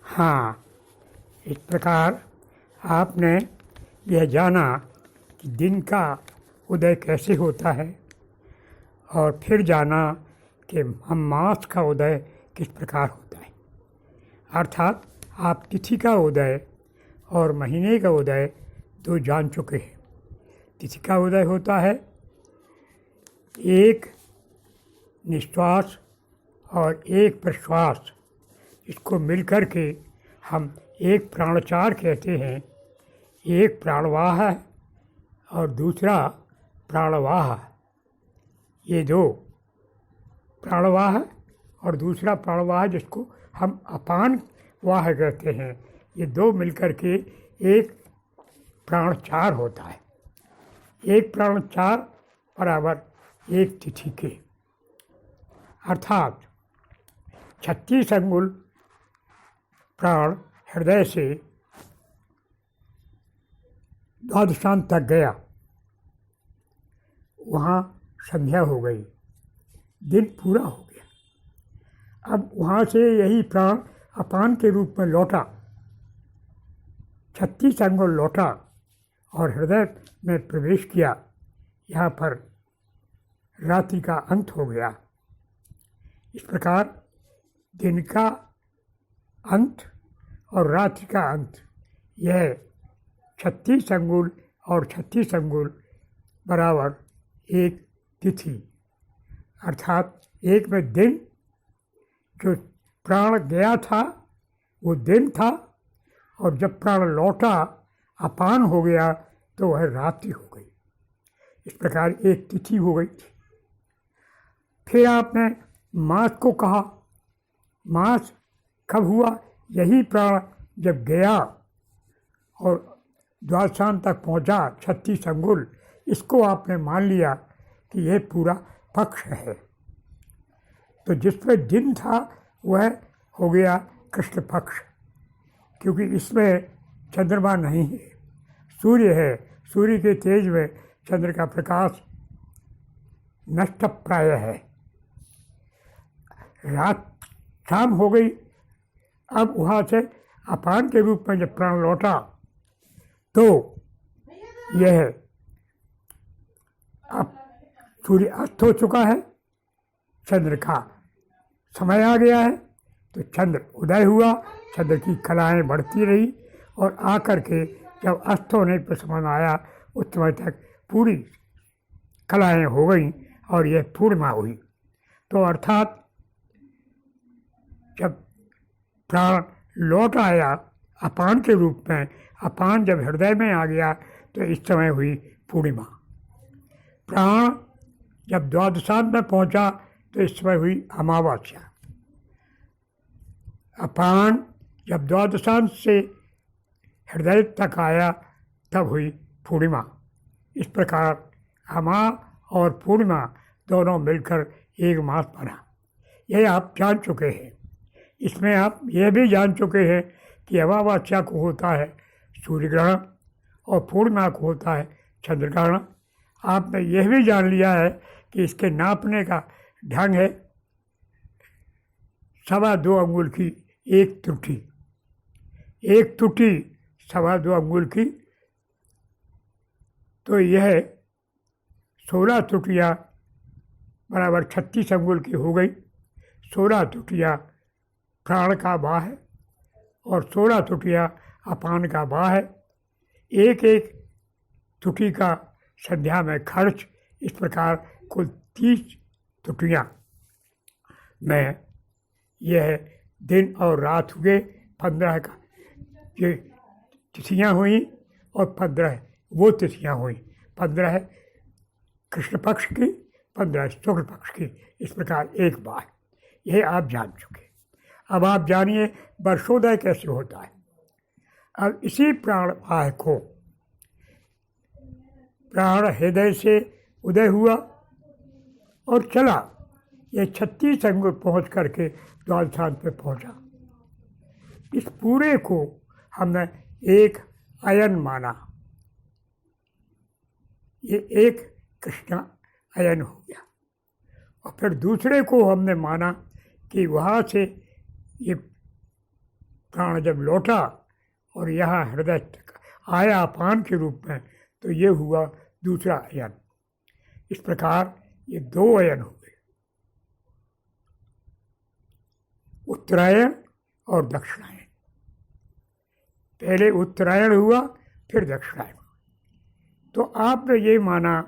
हाँ, इस प्रकार आपने यह जाना कि दिन का उदय कैसे होता है और फिर जाना कि हम मास का उदय किस प्रकार होता है। अर्थात आप तिथि का उदय और महीने का उदय दो जान चुके हैं। तिथि का उदय होता है एक निश्वास और एक प्रश्वास, इसको मिलकर के हम एक प्राणचार कहते हैं। एक प्राणवाह है और दूसरा प्राणवाह। ये दो प्राणवाह और दूसरा प्राणवाह जिसको हम अपान वाह कहते हैं, ये दो मिलकर के एक प्राणचार होता है। एक प्राणचार बराबर एक तिथि के, अर्थात 36 अंगुल प्राण हृदय से द्वादशांत तक गया, वहाँ संध्या हो गई, दिन पूरा हो गया। अब वहाँ से यही प्राण अपान के रूप में लौटा, 36 अंगुल लौटा और हृदय में प्रवेश किया। यहाँ पर रात्रि का अंत हो गया। इस प्रकार दिन का अंत और रात्रि का अंत, यह 36 अंगुल और 36 अंगुल बराबर एक तिथि, अर्थात एक में दिन, जो प्राण गया था वो दिन था, और जब प्राण लौटा अपान हो गया तो वह रात्रि हो गई। इस प्रकार एक तिथि हो गई। फिर आपने मास को कहा। मास कब हुआ? यही प्राण जब गया और द्वादशांत तक पहुंचा 36 अंगुल, इसको आपने मान लिया कि यह पूरा पक्ष है। तो जिसमें दिन था वह हो गया कृष्ण पक्ष, क्योंकि इसमें चंद्रमा नहीं है, सूर्य है। सूर्य के तेज में चंद्र का प्रकाश नष्ट प्राय है। रात शाम हो गई। अब वहाँ से अपान के रूप में जब प्राण लौटा तो यह अब सूर्य अस्त हो चुका है, चंद्र का समय आ गया है। तो चंद्र उदय हुआ, चंद्र की कलाएँ बढ़ती रही और आकर के जब अस्त होने पर समय आया, उस समय तक पूरी कलाएँ हो गई और यह पूर्णिमा हुई। तो अर्थात जब प्राण लौट आया अपान के रूप में, अपान जब हृदय में आ गया तो इस समय हुई पूर्णिमा। प्राण जब द्वादशांत में पहुंचा तो इस समय हुई अमावस्या। अपान जब द्वादशांत से हृदय तक आया तब हुई पूर्णिमा। इस प्रकार अमा और पूर्णिमा दोनों मिलकर एक मास बना। यह आप जान चुके हैं। इसमें आप यह भी जान चुके हैं कि अमावस्या को होता है सूर्य ग्रहण और पूर्णिमा को होता है चंद्र ग्रहण। आपने यह भी जान लिया है कि इसके नापने का ढंग है 2.25 अंगुल की एक त्रुटि। एक त्रुटि 2.25 अंगुल की, तो यह 16 त्रुटियाँ बराबर 36 अंगुल की हो गई। 16 त्रुटियाँ प्राण का बा है और 16 त्रुटियाँ अपान का बा है। एक एक त्रुटि का संध्या में खर्च, इस प्रकार कुल 30 त्रुटियाँ में यह दिन और रात हुए। 15 का ये तिथियाँ हुई और 15 वो तिथियाँ हुई। 15 कृष्ण पक्ष की, 15 शुक्ल पक्ष की, इस प्रकार एक बार। यह आप जान चुके। अब आप जानिए वर्षोदय कैसे होता है। अब इसी प्राणवाह को प्राण हृदय से उदय हुआ और चला, यह 36 अंगुल पहुँच करके द्वादशांत पे पहुँचा। इस पूरे को हमने एक अयन माना। ये एक कृष्ण अयन हो गया। और फिर दूसरे को हमने माना कि वहाँ से ये प्राण जब लौटा और यहाँ हृदय तक आया अपान के रूप में, तो ये हुआ दूसरा अयन। इस प्रकार ये दो अयन हो गए, उत्तरायण और दक्षिणायन। पहले उत्तरायण हुआ, फिर दक्षिणायन। तो आपने ये माना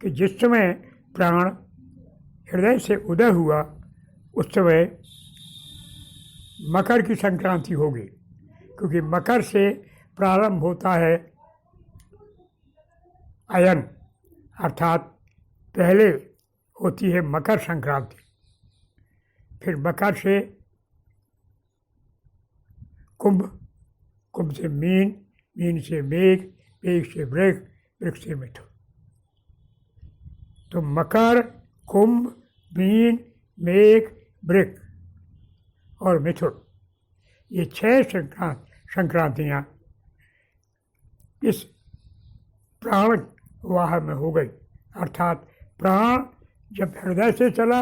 कि जिस समय प्राण हृदय से उदय हुआ उस समय मकर की संक्रांति होगी, क्योंकि मकर से प्रारंभ होता है अयन, अर्थात पहले होती है मकर संक्रांति, फिर मकर से कुंभ, कुंभ से मीन, मीन से मेघ, मेघ से वृष, वृष से मिथुन। तो मकर, कुंभ, मीन, मेघ, वृष और मिथुन, ये 6 संक्रांतियाँ इस प्राण वाह में हो गई। अर्थात प्राण जब हृदय से चला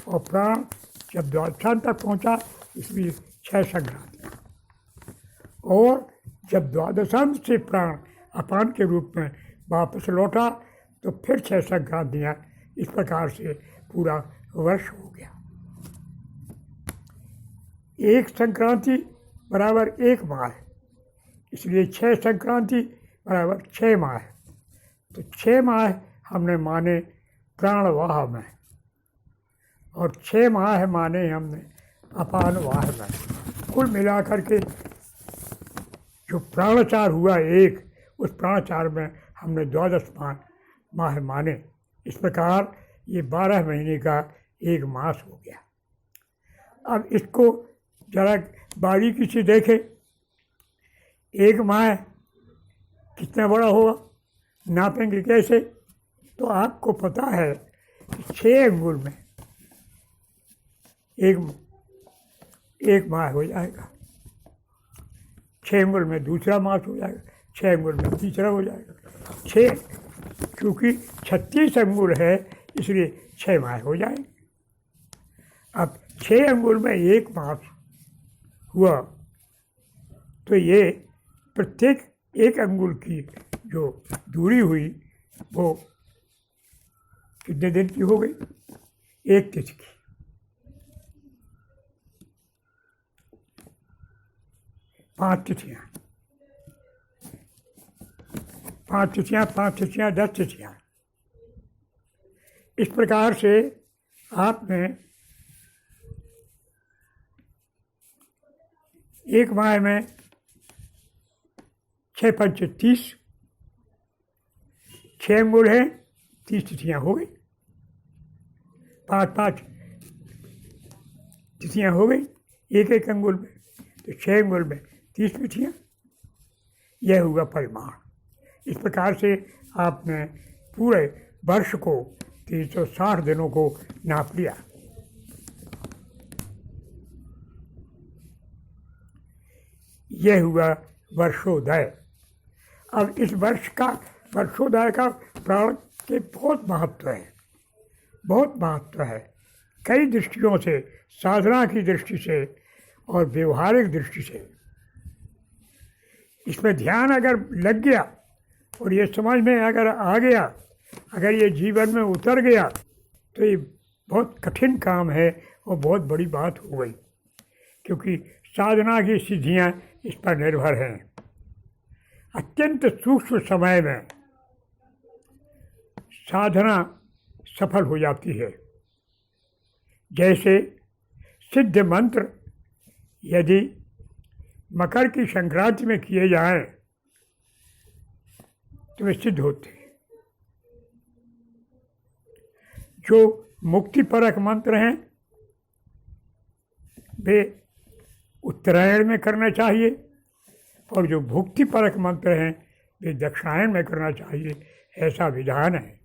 और प्राण जब द्वादशांत तक पहुँचा, इसलिए 6 संक्रांतियाँ। और जब द्वादशांत से प्राण अपान के रूप में वापस लौटा तो फिर 6 संक्रांतियाँ। इस प्रकार से पूरा वर्ष हो गया। एक संक्रांति बराबर 1 माह है, इसलिए 6 संक्रांति बराबर 6 माह है। तो 6 माह हमने माने प्राणवाह में और 6 माह माने हमने अपान वाह में। कुल मिलाकर के जो प्राणचार हुआ एक, उस प्राणचार में हमने 12 माह माने। इस प्रकार ये 12 महीने का एक मास हो गया। अब इसको जरा बारीकी से देखें, 1 माह कितना बड़ा होगा, नापेंगे कैसे? तो आपको पता है कि 6 अंगुल में एक माह हो जाएगा, 6 अंगुल में दूसरा मास हो जाएगा, 6 अंगुल में तीसरा हो जाएगा। 6 क्योंकि 36 अंगुल है, इसलिए 6 माह हो जाएंगे। अब 6 अंगुल में 1 मास हुआ तो ये प्रत्येक 1 अंगुल की जो दूरी हुई वो कितने दिन की हो गई? 1 तिथि की। 5 तिथियाँ, 5 तिथियाँ, 5 तिथियाँ, 10 तिथियाँ। इस प्रकार से आपने 1 माह में 6 पंच 30, 6 अंगुल है, 30 तिथियाँ हो गई, 5 तिथियाँ हो गई 1 अंगुल में, तो 6 अंगुल में 30 तिथियाँ। यह हुआ परिमाण। इस प्रकार से आपने पूरे वर्ष को 360 दिनों को नाप लिया। यह हुआ वर्षोदय। अब इस वर्षोदय का प्राण के बहुत महत्व है, बहुत महत्व है। कई दृष्टियों से, साधना की दृष्टि से और व्यवहारिक दृष्टि से। इसमें ध्यान अगर लग गया और ये समझ में अगर आ गया, अगर ये जीवन में उतर गया, तो ये बहुत कठिन काम है और बहुत बड़ी बात हो गई, क्योंकि साधना की सिद्धियाँ इस पर निर्भर हैं। अत्यंत सूक्ष्म समय में साधना सफल हो जाती है। जैसे सिद्ध मंत्र यदि मकर की संक्रांति में किए जाएं तो वे सिद्ध होते हैं। जो मुक्तिपरक मंत्र हैं वे उत्तरायण में करना चाहिए, और जो भुक्तिपरक मंत्र हैं वे दक्षिणायन में करना चाहिए, ऐसा विधान है।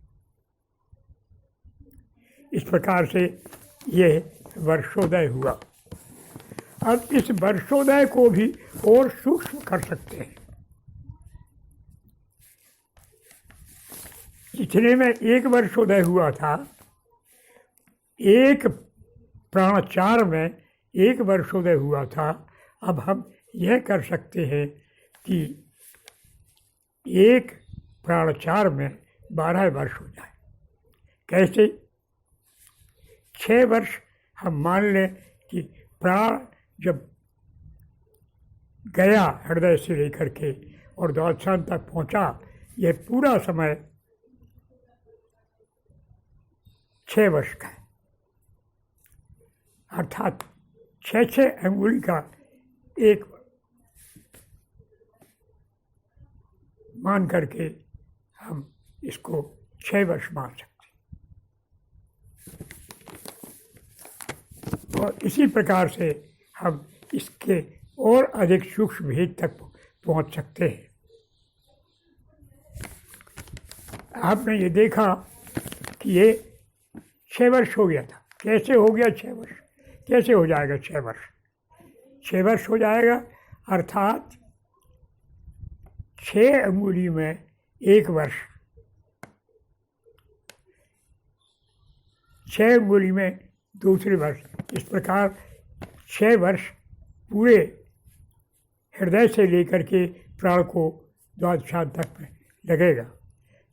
इस प्रकार से ये वर्षोदय हुआ। अब इस वर्षोदय को भी और सूक्ष्म कर सकते हैं। जितने में 1 वर्षोदय हुआ था, एक प्राणचार में 1 वर्षोदय हुआ था, अब हम यह कर सकते हैं कि एक प्राणाचार में 12 वर्ष हो जाए। कैसे? 6 वर्ष हम मान लें कि प्राण जब गया हृदय से लेकर के और द्वादशांत तक पहुंचा, यह पूरा समय 6 वर्ष का है। अर्थात 6 अंगुली का एक मान करके हम इसको 6 वर्ष मान सकते हैं। और इसी प्रकार से हम इसके और अधिक सूक्ष्म भेद तक पहुंच सकते हैं। आपने ये देखा कि ये 6 वर्ष हो गया था। कैसे हो गया 6 वर्ष? कैसे हो जाएगा 6 वर्ष? 6 वर्ष हो जाएगा अर्थात 6 अंगुली में 1 वर्ष, 6 अंगुली में दूसरे वर्ष। इस प्रकार 6 वर्ष पूरे हृदय से लेकर के प्राण को द्वादशांत तक में लगेगा।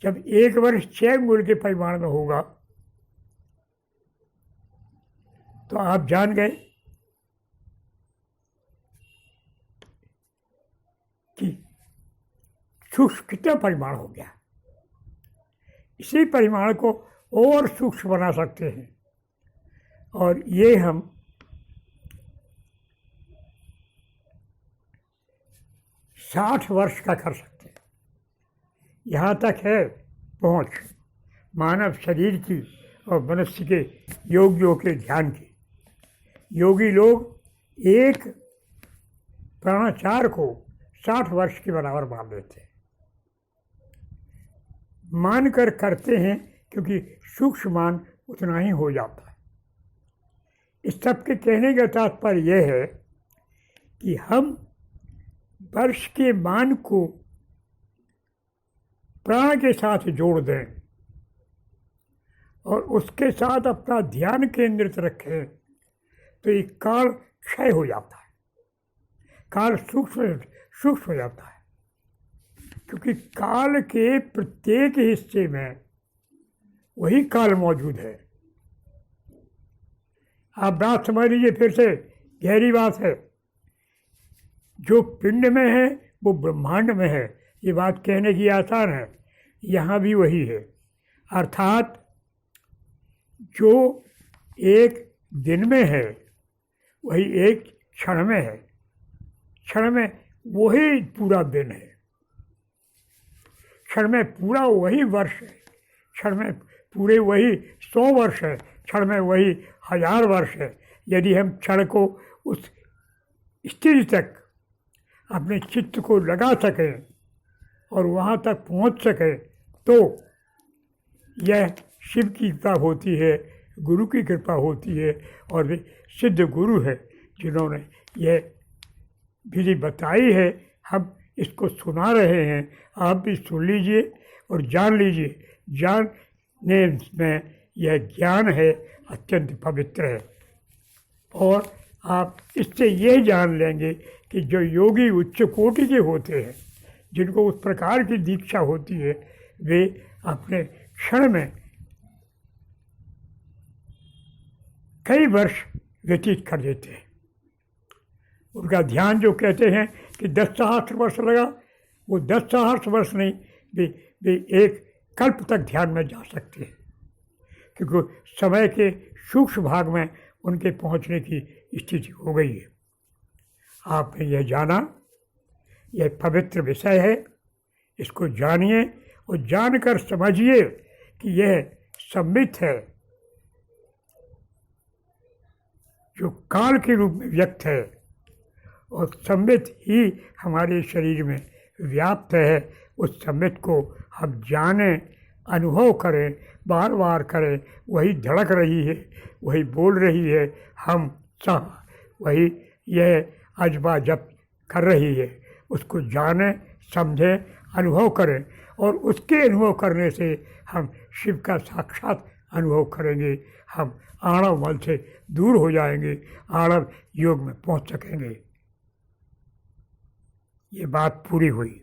जब 1 वर्ष 6 अंगुल के परिमाण में होगा तो आप जान गए कि सूक्ष्म कितना परिमाण हो गया। इसी परिमाण को और सूक्ष्म बना सकते हैं और ये हम साठ वर्ष का कर सकते हैं। यहाँ तक है पहुँच मानव शरीर की और मनुष्य के योगियों के ध्यान की। योगी लोग एक प्राणाचार को 60 वर्ष के बराबर मान लेते हैं, मान कर करते हैं क्योंकि सूक्ष्म मान उतना ही हो जाता है। इस सब के कहने का तात्पर्य यह है कि हम वर्ष के मान को प्राण के साथ जोड़ दें और उसके साथ अपना ध्यान केंद्रित रखें तो ये काल क्षय हो जाता है, काल सूक्ष्म हो जाता है। क्योंकि काल के प्रत्येक हिस्से में वही काल मौजूद है। आप बात समझ लीजिए, फिर से गहरी बात है। जो पिंड में है वो ब्रह्मांड में है, ये बात कहने की आसान है। यहाँ भी वही है। अर्थात जो एक दिन में है वही एक क्षण में है, क्षण में वही पूरा दिन है, क्षण में पूरा वही वर्ष है, क्षण में पूरे वही 100 वर्ष है, क्षण में वही 1000 वर्ष है। यदि हम क्षण को उस स्थिति तक अपने चित्त को लगा सकें और वहाँ तक पहुँच सकें तो यह शिव की कृपा होती है, गुरु की कृपा होती है। और वे सिद्ध गुरु है जिन्होंने यह विधि बताई है। हम इसको सुना रहे हैं, आप भी सुन लीजिए और जान लीजिए। जानने में यह ज्ञान है, अत्यंत पवित्र है। और आप इससे यह जान लेंगे कि जो योगी उच्च कोटि के होते हैं, जिनको उस प्रकार की दीक्षा होती है, वे अपने क्षण में कई वर्ष व्यतीत कर देते हैं। उनका ध्यान जो कहते हैं कि 10 सहस्त्र वर्ष लगा, वो 10 सहस्त्र वर्ष नहीं, वे एक कल्प तक ध्यान में जा सकते हैं। क्योंकि समय के सूक्ष्म भाग में उनके पहुंचने की स्थिति हो गई है। आपने यह जाना, यह पवित्र विषय है, इसको जानिए और जानकर समझिए कि यह सम्मित है, जो काल के रूप में व्यक्त है और सम्मित ही हमारे शरीर में व्याप्त है। उस सम्मित को हम जानें, अनुभव करें, बार बार करें। वही धड़क रही है, वही बोल रही है, हम सब वही यह अजबा जब कर रही है। उसको जानें, समझें, अनुभव करें और उसके अनुभव करने से हम शिव का साक्षात अनुभव करेंगे। हम आणव मल से दूर हो जाएंगे, आणव योग में पहुंच सकेंगे। ये बात पूरी हुई।